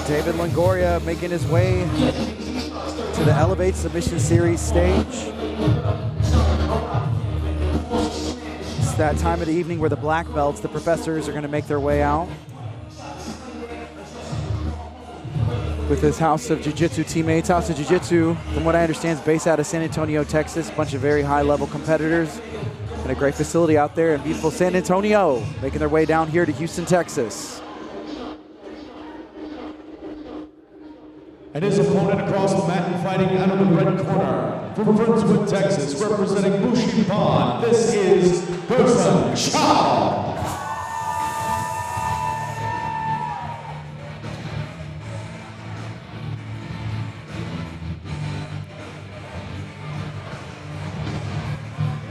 David Longoria making his way to the Elevate Submission Series stage. It's that time of the evening where the black belts, the professors, are going to make their way out with his House of Jiu-Jitsu teammates. House of Jiu-Jitsu, from what I understand, is based out of San Antonio, Texas. A bunch of very high-level competitors and a great facility out there in beautiful San Antonio, making their way down here to Houston, Texas. And his opponent across the mat and fighting out of the red corner, from Friendswood, Texas, representing Bushipan, this is Gerzan Chau.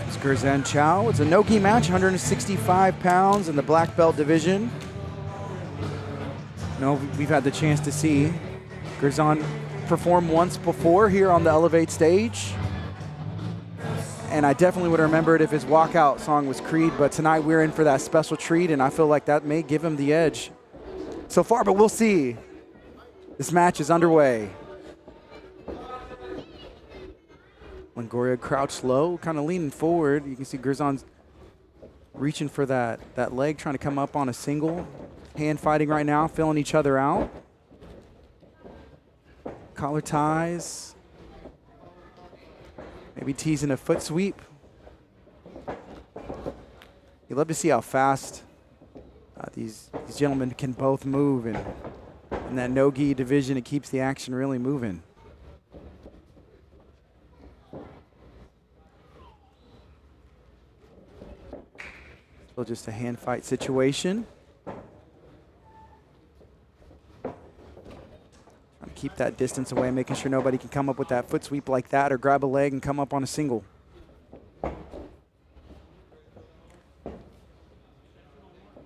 It's Gerzan Chau. It's a no-gi match, 165 pounds in the black belt division. We've had the chance to see Gerzan performed once before here on the Elevate stage. And I definitely would have remembered if his walkout song was Creed, but tonight we're in for that special treat, and I feel like that may give him the edge so far, but we'll see. This match is underway. Longoria crouched low, kind of leaning forward. You can see Gerzan's reaching for that leg, trying to come up on a single. Hand fighting right now, filling each other out. Collar ties. Maybe teasing a foot sweep. You love to see how fast these gentlemen can both move. And in that no-gi division, it keeps the action really moving. Still just a hand fight situation. Keep that distance away, making sure nobody can come up with that foot sweep like that or grab a leg and come up on a single.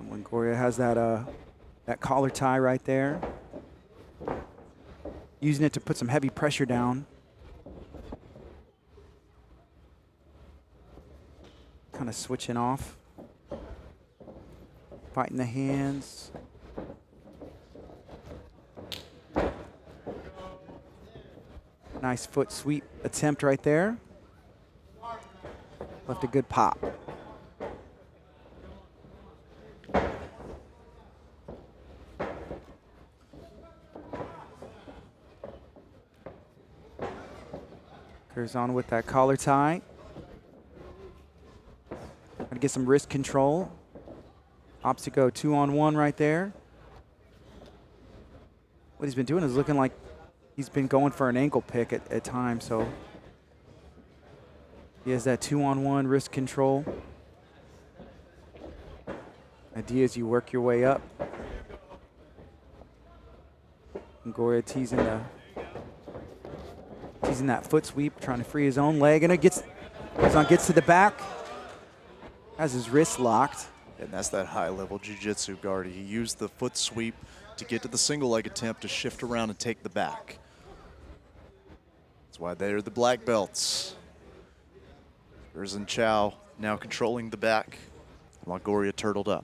Longoria has that collar tie right there. Using it to put some heavy pressure down. Kind of switching off. Fighting the hands. Nice foot sweep attempt right there. Left a good pop. Gerzan with that collar tie. Trying to get some wrist control. Opts to go 2-on-1 right there. What he's been doing is looking like he's been going for an ankle pick at times, so he has that 2-on-1 wrist control. Idea is you work your way up. Longoria teasing that foot sweep, trying to free his own leg, and Gerzan gets to the back, has his wrist locked. And that's that high-level jiu-jitsu guard. He used the foot sweep to get to the single leg attempt to shift around and take the back. That's why they're the black belts. Gerzan Chau now controlling the back. Longoria turtled up.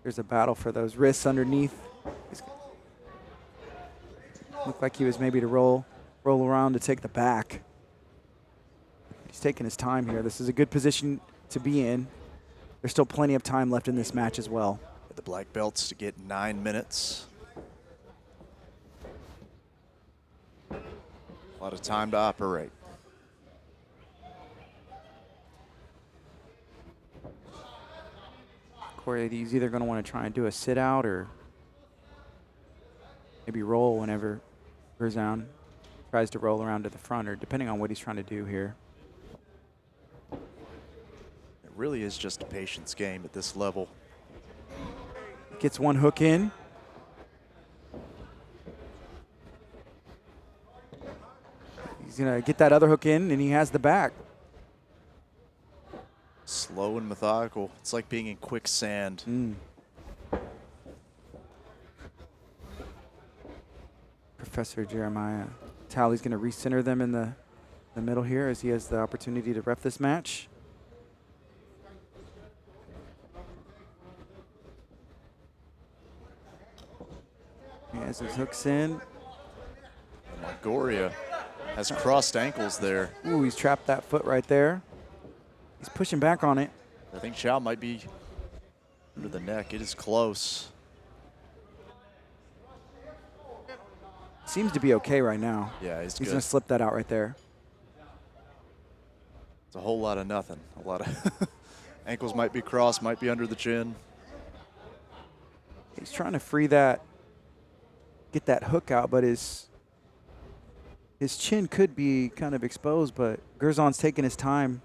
There's a battle for those wrists underneath. Looked like he was maybe to roll around to take the back. He's taking his time here. This is a good position to be in. There's still plenty of time left in this match as well. The black belts to get 9 minutes. A lot of time to operate. Corey, he's either going to want to try and do a sit out or maybe roll whenever Gerzan tries to roll around to the front, or depending on what he's trying to do here. It really is just a patience game at this level. Gets one hook in. He's going to get that other hook in, and he has the back. Slow and methodical. It's like being in quicksand. Professor Jeremiah Talley's going to recenter them in the middle here as he has the opportunity to ref this match. He has his hooks in. Longoria has crossed ankles there. Ooh, he's trapped that foot right there. He's pushing back on it. I think Chau might be under the neck. It is close. Seems to be okay right now. Yeah, he's going good. to slip that out right there. It's a whole lot of nothing. A lot of ankles might be crossed, might be under the chin. He's trying to free that, get that hook out, but his chin could be kind of exposed, but Gerzan's taking his time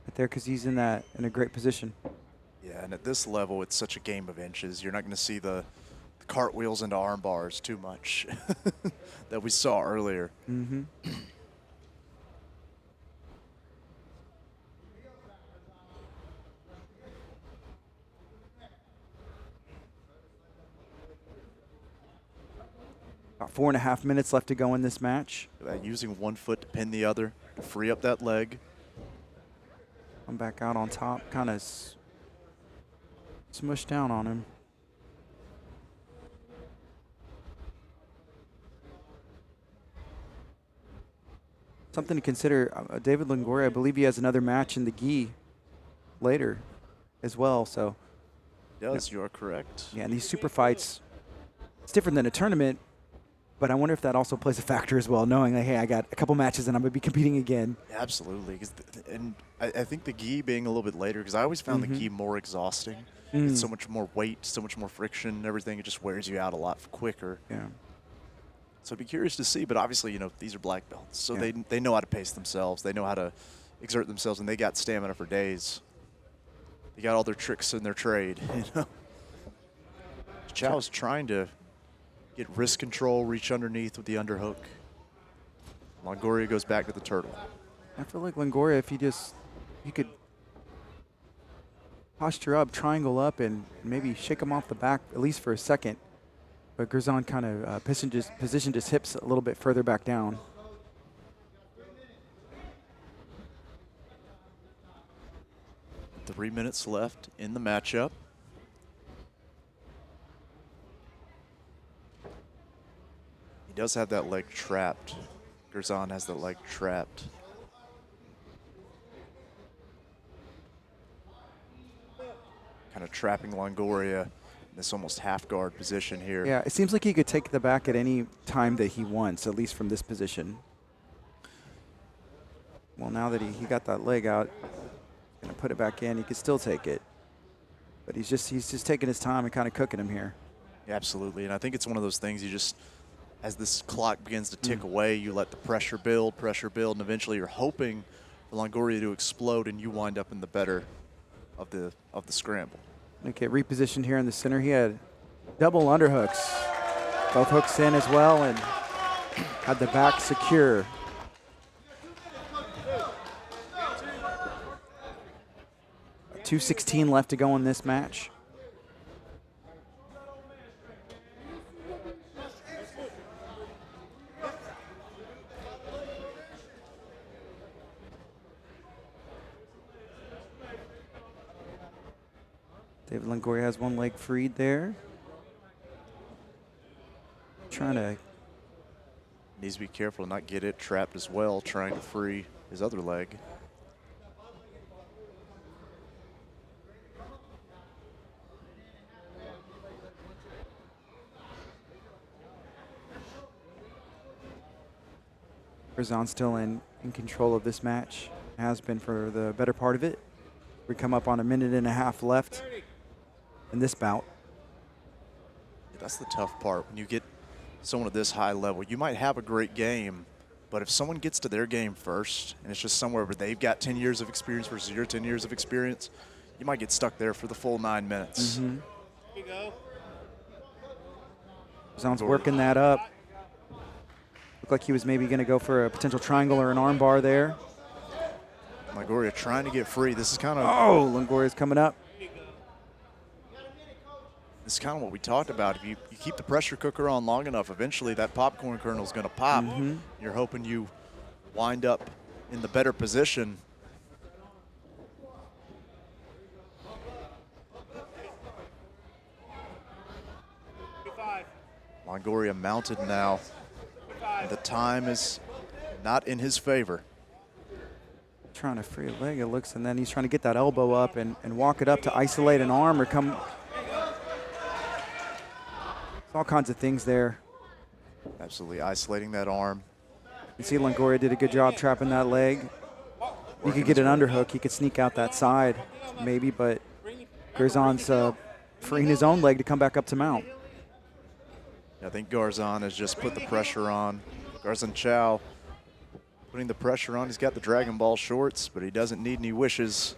right there because he's in a great position. Yeah, and at this level, it's such a game of inches. You're not going to see the cartwheels into arm bars too much that we saw earlier. Mm-hmm. About 4.5 minutes left to go in this match. Using one foot to pin the other, to free up that leg. Come back out on top, kind of smushed down on him. Something to consider, David Longoria, I believe he has another match in the gi later as well. So, Yes, you are correct. yeah, and these super fights, it's different than a tournament, but I wonder if that also plays a factor as well, knowing like, hey, I got a couple matches and I'm going to be competing again. Absolutely. And I think the gi being a little bit later, because I always found the gi more exhausting. It's so much more weight, so much more friction and everything. It just wears you out a lot quicker. Yeah. So I'd be curious to see, but obviously, you know, these are black belts, so Yeah. they know how to pace themselves. They know how to exert themselves, and they got stamina for days. They got all their tricks in their trade, you know. Chau's trying to get wrist control, reach underneath with the underhook. Longoria goes back to the turtle. I feel like Longoria, if he could posture up, triangle up, and maybe shake him off the back at least for a second. But Gerzan kind of positioned his hips a little bit further back down. Three minutes left in the matchup. He does have that leg trapped. Gerzan has that leg trapped. Kind of trapping Longoria in this almost half guard position here. Yeah, it seems like he could take the back at any time that he wants, at least from this position. Well, now that he got that leg out, going to put it back in, he could still take it. But he's just taking his time and kind of cooking him here. Yeah, absolutely, and I think it's one of those things you just, as this clock begins to tick away, you let the pressure build, and eventually you're hoping for Longoria to explode and you wind up in the better of the scramble. Okay, repositioned here in the center. He had double underhooks. Both hooks in as well and had the back secure. .216 left to go in this match. David Longoria has one leg freed there. Trying to. Needs to be careful to not get it trapped as well, trying to free his other leg. Gerzan still in control of this match. Has been for the better part of it. We come up on 1.5 minutes left in this bout. That's the tough part. When you get someone at this high level, you might have a great game, but if someone gets to their game first, and it's just somewhere where they've got 10 years of experience versus your 10 years of experience, you might get stuck there for the full 9 minutes. Here you go. Gerzan's working that up. Looked like he was maybe going to go for a potential triangle or an arm bar there. Longoria trying to get free. This is kind of Longoria's coming up. This is kind of what we talked about. If you keep the pressure cooker on long enough, eventually that popcorn kernel is going to pop. You're hoping you wind up in the better position. Longoria mounted now. And the time is not in his favor. Trying to free a leg, it looks, and then he's trying to get that elbow up and walk it up to isolate an arm or come. All kinds of things there. Absolutely isolating that arm. You see Longoria did a good job trapping that leg. He could get an underhook. He could sneak out that side maybe, but Gerzan's freeing his own leg to come back up to mount. I think Gerzan has just put the pressure on. Gerzan Chau putting the pressure on. He's got the Dragon Ball shorts, but he doesn't need any wishes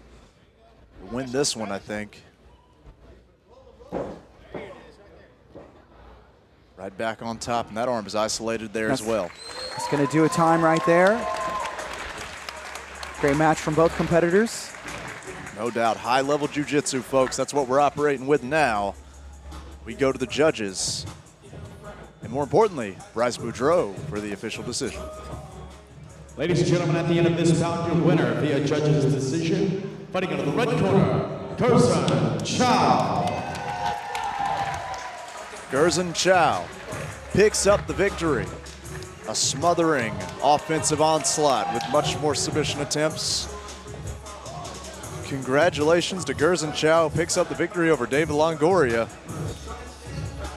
to win this one, I think. Right back on top, and that arm is isolated there as well. It's going to do a time right there. Great match from both competitors. No doubt, high-level jiu-jitsu, folks. That's what we're operating with now. We go to the judges. And more importantly, Bryce Boudreau for the official decision. Ladies and gentlemen, at the end of this bout, your winner via judge's decision, fighting out of the red corner, Gerzan Chau. Gerzan Chau picks up the victory. A smothering offensive onslaught with much more submission attempts. Congratulations to Gerzan Chau, picks up the victory over David Longoria.